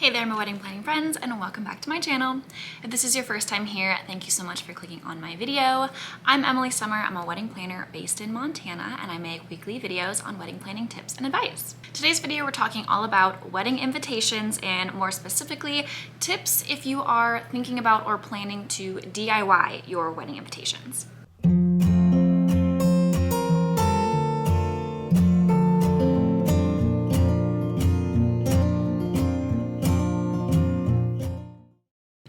Hey there, my wedding planning friends, and welcome back to my channel. If this is your first time here, thank you so much for clicking on my video. I'm Emily Summer. I'm a wedding planner based in Montana, and I make weekly videos on wedding planning tips and advice. Today's video, we're talking all about wedding invitations and more specifically, tips if you are thinking about or planning to DIY your wedding invitations.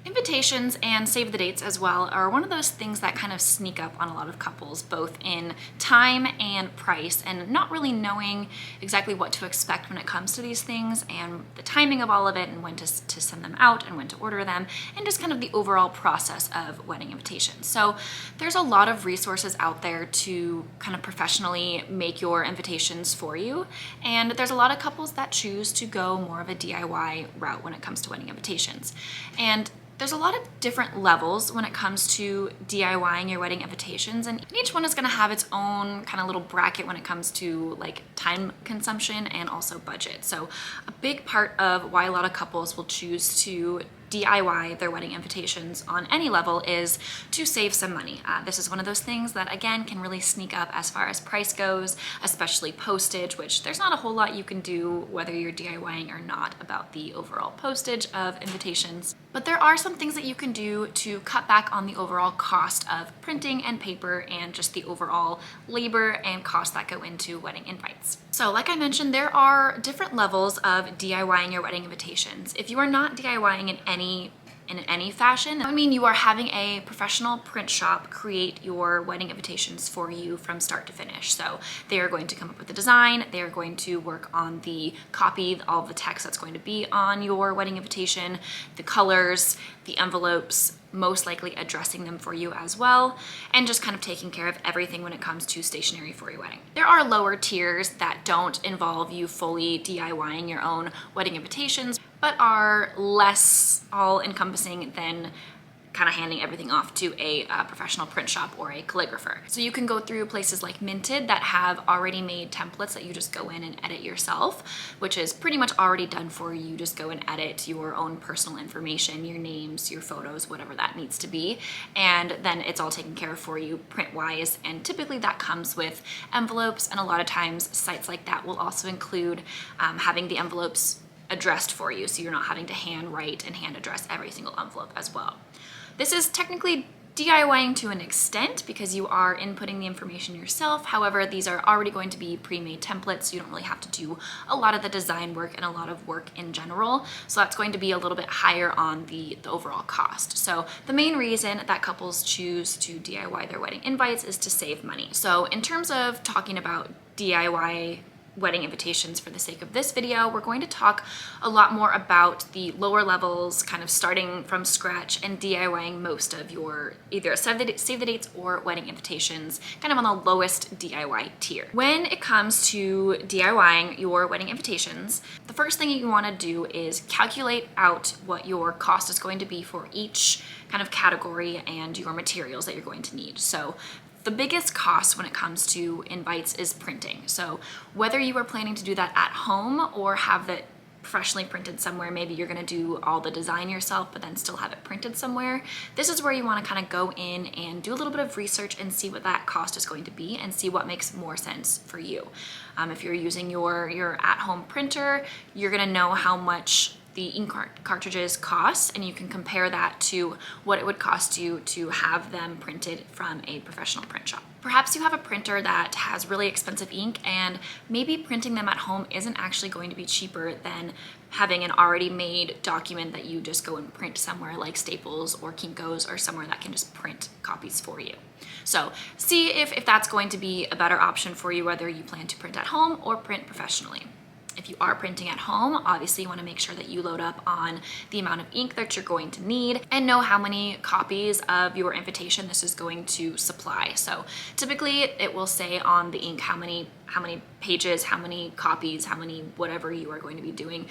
Invitations and save the dates as well are one of those things that kind of sneak up on a lot of couples, both in time and price, and not really knowing exactly what to expect when it comes to these things and the timing of all of it and when to send them out and when to order them and just kind of the overall process of wedding invitations. So there's a lot of resources out there to kind of professionally make your invitations for you, and there's a lot of couples that choose to go more of a DIY route when it comes to wedding invitations. And there's a lot of different levels when it comes to DIYing your wedding invitations, and each one is going to have its own kind of little bracket when it comes to like time consumption and also budget. So a big part of why a lot of couples will choose to DIY their wedding invitations on any level is to save some money. This is one of those things that again can really sneak up as far as price goes, especially postage, which there's not a whole lot you can do whether you're DIYing or not about the overall postage of invitations. But there are some things that you can do to cut back on the overall cost of printing and paper and just the overall labor and cost that go into wedding invites. So like I mentioned, there are different levels of DIYing your wedding invitations. If you are not DIYing in any fashion, that would mean you are having a professional print shop create your wedding invitations for you from start to finish. So they are going to come up with the design, they are going to work on the copy, all of the text that's going to be on your wedding invitation, the colors, the envelopes, most likely addressing them for you as well, and just kind of taking care of everything when it comes to stationery for your wedding. There are lower tiers that don't involve you fully DIYing your own wedding invitations, but are less all-encompassing than kind of handing everything off to a professional print shop or a calligrapher. So you can go through places like Minted that have already made templates that you just go in and edit yourself, which is pretty much already done for you. You just go and edit your own personal information, your names, your photos, whatever that needs to be, and then it's all taken care of for you print-wise, and typically that comes with envelopes, and a lot of times sites like that will also include having the envelopes addressed for you, so you're not having to hand write and hand address every single envelope as well. This is technically DIYing to an extent because you are inputting the information yourself. However, these are already going to be pre-made templates, so you don't really have to do a lot of the design work and a lot of work in general. So that's going to be a little bit higher on the overall cost. So the main reason that couples choose to DIY their wedding invites is to save money. So in terms of talking about DIY wedding invitations for the sake of this video, we're going to talk a lot more about the lower levels, kind of starting from scratch and DIYing most of your either save the dates or wedding invitations, kind of on the lowest DIY tier. When it comes to DIYing your wedding invitations, the first thing you want to do is calculate out what your cost is going to be for each kind of category and your materials that you're going to need. So the biggest cost when it comes to invites is printing. So whether you are planning to do that at home or have it professionally printed somewhere, maybe you're gonna do all the design yourself but then still have it printed somewhere, this is where you wanna kind of go in and do a little bit of research and see what that cost is going to be and see what makes more sense for you. If you're using your at-home printer, you're gonna know how much the ink cartridges cost, and you can compare that to what it would cost you to have them printed from a professional print shop. Perhaps you have a printer that has really expensive ink, and maybe printing them at home isn't actually going to be cheaper than having an already made document that you just go and print somewhere like Staples or Kinko's or somewhere that can just print copies for you. So see if that's going to be a better option for you, whether you plan to print at home or print professionally. If you are printing at home, obviously you want to make sure that you load up on the amount of ink that you're going to need and know how many copies of your invitation this is going to supply. So typically it will say on the ink how many pages, how many copies, how many whatever you are going to be doing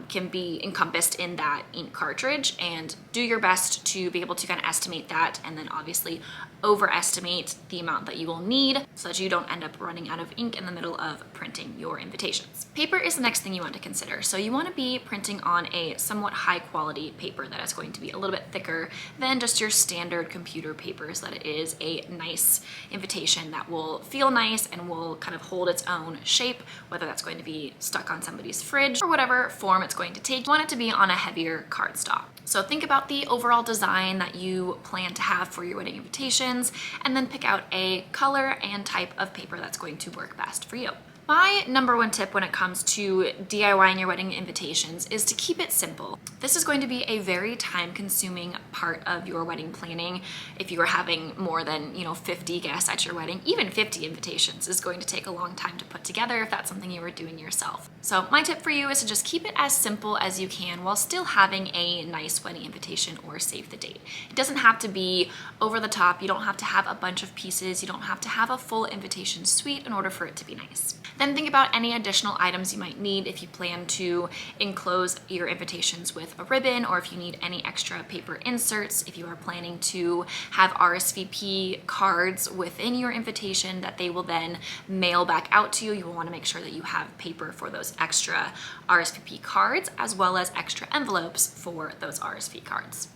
can be encompassed in that ink cartridge, and do your best to be able to kind of estimate that, and then obviously overestimate the amount that you will need so that you don't end up running out of ink in the middle of printing your invitations. Paper is the next thing you want to consider. So you want to be printing on a somewhat high quality paper that is going to be a little bit thicker than just your standard computer paper, so that it is a nice invitation that will feel nice and will kind of hold its own shape, whether that's going to be stuck on somebody's fridge or whatever form it's going to take. You want it to be on a heavier cardstock. So think about the overall design that you plan to have for your wedding invitations, and then pick out a color and type of paper that's going to work best for you. My number one tip when it comes to DIYing your wedding invitations is to keep it simple. This is going to be a very time-consuming part of your wedding planning. If you are having more than 50 guests at your wedding, even 50 invitations is going to take a long time to put together if that's something you are doing yourself. So my tip for you is to just keep it as simple as you can while still having a nice wedding invitation or save the date. It doesn't have to be over the top. You don't have to have a bunch of pieces. You don't have to have a full invitation suite in order for it to be nice. Then think about any additional items you might need if you plan to enclose your invitations with a ribbon, or if you need any extra paper inserts, if you are planning to have RSVP cards within your invitation that they will then mail back out to you. You will want to make sure that you have paper for those extra RSVP cards, as well as extra envelopes for those RSVP cards.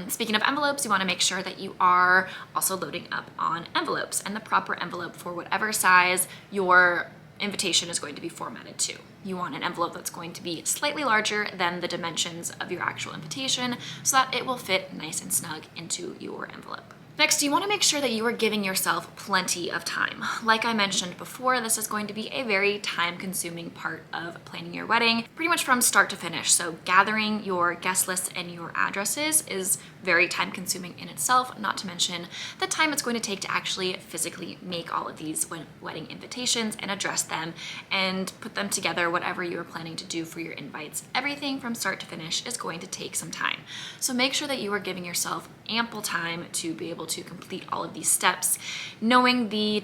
Speaking of envelopes, you want to make sure that you are also loading up on envelopes, and the proper envelope for whatever size your invitation is going to be formatted to. You want an envelope that's going to be slightly larger than the dimensions of your actual invitation so that it will fit nice and snug into your envelope. Next, you want to make sure that you are giving yourself plenty of time. Like I mentioned before, this is going to be a very time-consuming part of planning your wedding, pretty much from start to finish. So gathering your guest lists and your addresses is very time-consuming in itself, not to mention the time it's going to take to actually physically make all of these wedding invitations and address them and put them together, whatever you're planning to do for your invites. Everything from start to finish is going to take some time. So make sure that you are giving yourself ample time to be able to complete all of these steps, knowing the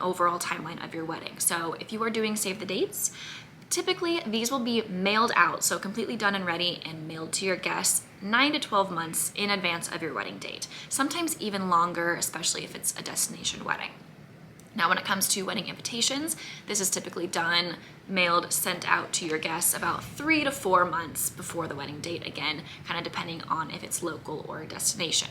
overall timeline of your wedding. So if you are doing save the dates, typically these will be mailed out, so completely done and ready and mailed to your guests 9 to 12 months in advance of your wedding date, sometimes even longer, especially if it's a destination wedding. Now, when it comes to wedding invitations, this is typically done, mailed, sent out to your guests about 3 to 4 months before the wedding date, again, kind of depending on if it's local or a destination.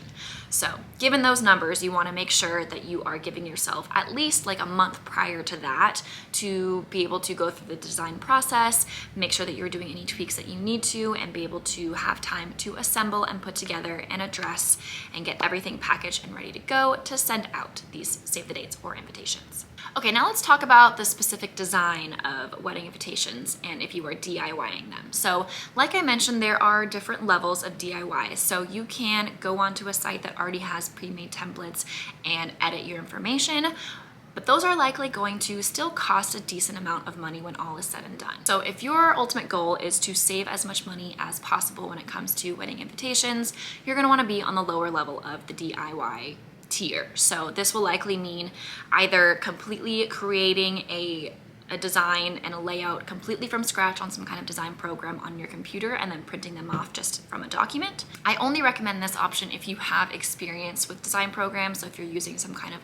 So given those numbers, you want to make sure that you are giving yourself at least like a month prior to that to be able to go through the design process, make sure that you're doing any tweaks that you need to, and be able to have time to assemble and put together and address and get everything packaged and ready to go to send out these save the dates or invitations. Okay, now let's talk about the specific design of wedding invitations and if you are DIYing them. So like I mentioned, there are different levels of DIY. So you can go onto a site that already has pre-made templates and edit your information, but those are likely going to still cost a decent amount of money when all is said and done. So if your ultimate goal is to save as much money as possible when it comes to wedding invitations, you're gonna wanna be on the lower level of the DIY tier. So this will likely mean either completely creating a design and a layout completely from scratch on some kind of design program on your computer and then printing them off just from a document. I only recommend this option if you have experience with design programs. So if you're using some kind of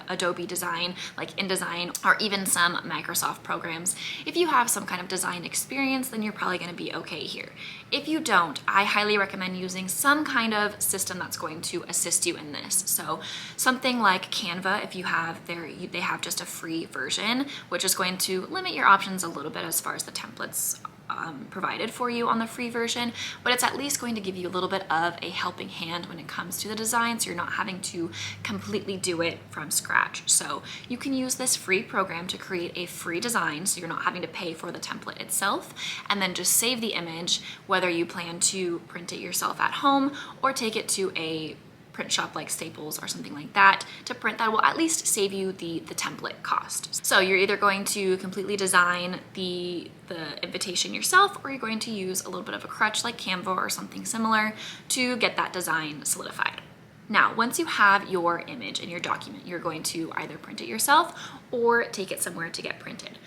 Adobe design, like InDesign, or even some Microsoft programs, if you have some kind of design experience, then you're probably going to be okay here. If you don't, I highly recommend using some kind of system that's going to assist you in this. So something like Canva, if you have they have just a free version, which is going to limit your options a little bit as far as the templates provided for you on the free version, but it's at least going to give you a little bit of a helping hand when it comes to the design, so you're not having to completely do it from scratch. So you can use this free program to create a free design, so you're not having to pay for the template itself, and then just save the image, whether you plan to print it yourself at home or take it to a print shop like Staples or something like that to print. That will at least save you the template cost. So you're either going to completely design the invitation yourself, or you're going to use a little bit of a crutch like Canva or something similar to get that design solidified. Now, once you have your image in your document, you're going to either print it yourself or take it somewhere to get printed.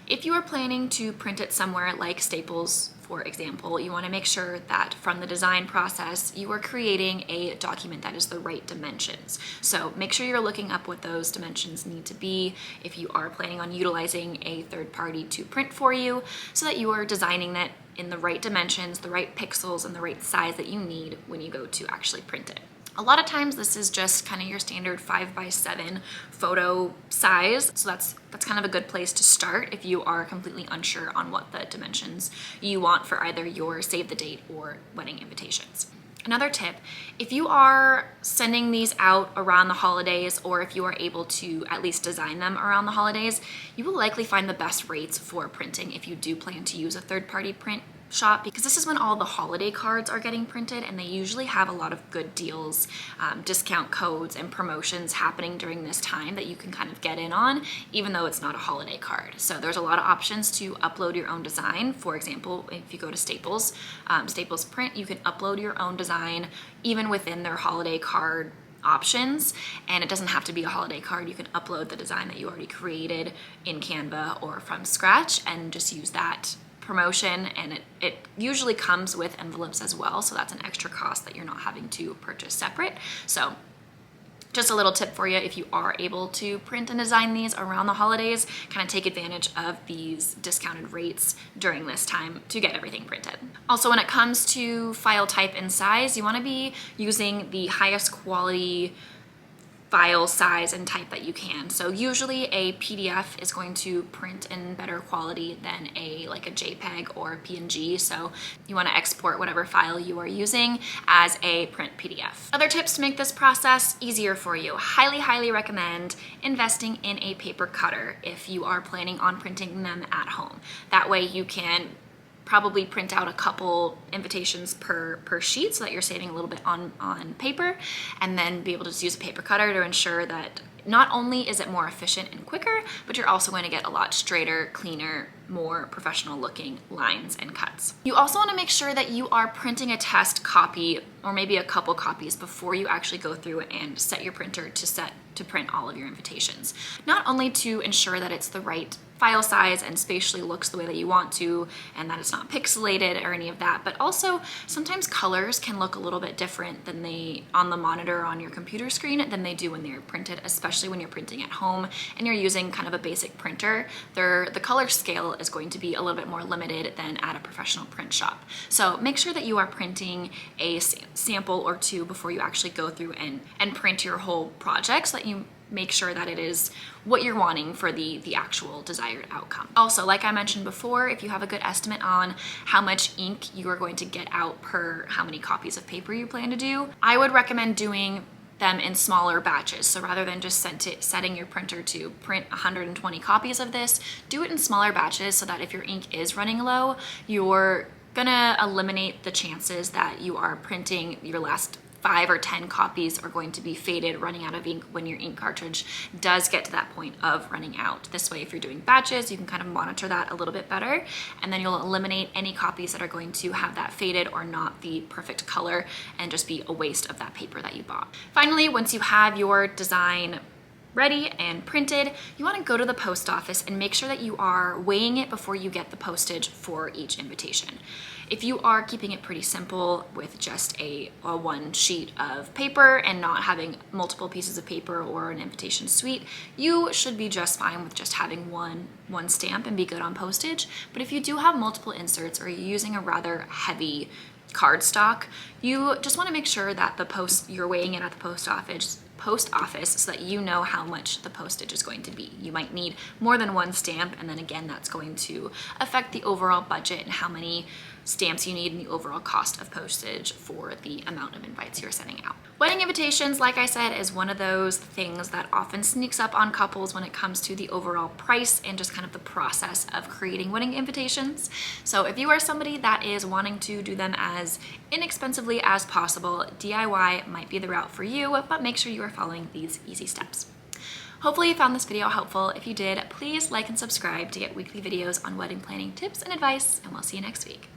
If you are planning to print it somewhere like Staples, for example, you want to make sure that from the design process, you are creating a document that is the right dimensions. So make sure you're looking up what those dimensions need to be if you are planning on utilizing a third party to print for you, so that you are designing it in the right dimensions, the right pixels, and the right size that you need when you go to actually print it. A lot of times this is just kind of your standard 5x7 photo size. So that's kind of a good place to start if you are completely unsure on what the dimensions you want for either your save the date or wedding invitations. Another tip, if you are sending these out around the holidays, or if you are able to at least design them around the holidays, you will likely find the best rates for printing if you do plan to use a third-party print shop, because this is when all the holiday cards are getting printed, and they usually have a lot of good deals, discount codes, and promotions happening during this time that you can kind of get in on, even though it's not a holiday card. So there's a lot of options to upload your own design. For example, if you go to Staples, Staples Print, you can upload your own design even within their holiday card options, and it doesn't have to be a holiday card. You can upload the design that you already created in Canva or from scratch and just use that promotion, and it usually comes with envelopes as well, so that's an extra cost that you're not having to purchase separate. So just a little tip for you, if you are able to print and design these around the holidays, kind of take advantage of these discounted rates during this time to get everything printed. Also, when it comes to file type and size, you want to be using the highest quality file size and type that you can. So usually a PDF is going to print in better quality than like a JPEG or a PNG. So you want to export whatever file you are using as a print PDF. Other tips to make this process easier for you. Highly recommend investing in a paper cutter if you are planning on printing them at home. That way you can probably print out a couple invitations per sheet, so that you're saving a little bit on paper, and then be able to just use a paper cutter to ensure that not only is it more efficient and quicker, but you're also going to get a lot straighter, cleaner, more professional looking lines and cuts. You also want to make sure that you are printing a test copy, or maybe a couple copies, before you actually go through and set your printer to print all of your invitations. Not only to ensure that it's the right file size and spatially looks the way that you want to, and that it's not pixelated or any of that, but also sometimes colors can look a little bit different than they on the monitor or on your computer screen than they do when they're printed, especially when you're printing at home and you're using kind of a basic printer. The color scale is going to be a little bit more limited than at a professional print shop. So make sure that you are printing a sample or two before you actually go through and print your whole project, so that you make sure that it is what you're wanting for the actual desired outcome. Also, like I mentioned before, if you have a good estimate on how much ink you are going to get out per how many copies of paper you plan to do, I would recommend doing them in smaller batches. So rather than just setting your printer to print 120 copies of this, do it in smaller batches, so that if your ink is running low, you're gonna eliminate the chances that you are printing your last 5 or 10 copies are going to be faded, running out of ink when your ink cartridge does get to that point of running out. This way, if you're doing batches, you can kind of monitor that a little bit better, and then you'll eliminate any copies that are going to have that faded or not the perfect color and just be a waste of that paper that you bought. Finally, once you have your design ready and printed, you want to go to the post office and make sure that you are weighing it before you get the postage for each invitation. If you are keeping it pretty simple with just a one sheet of paper and not having multiple pieces of paper or an invitation suite, you should be just fine with just having one stamp and be good on postage. But if you do have multiple inserts, or you're using a rather heavy cardstock, you just want to make sure that you're weighing it at the post office so that you know how much the postage is going to be. You might need more than one stamp, and then again, that's going to affect the overall budget and how many stamps you need and the overall cost of postage for the amount of invites you're sending out. Wedding invitations, like I said, is one of those things that often sneaks up on couples when it comes to the overall price and just kind of the process of creating wedding invitations. So if you are somebody that is wanting to do them as inexpensively as possible, DIY might be the route for you, but make sure you are following these easy steps. Hopefully you found this video helpful. If you did, please like and subscribe to get weekly videos on wedding planning tips and advice, and we'll see you next week.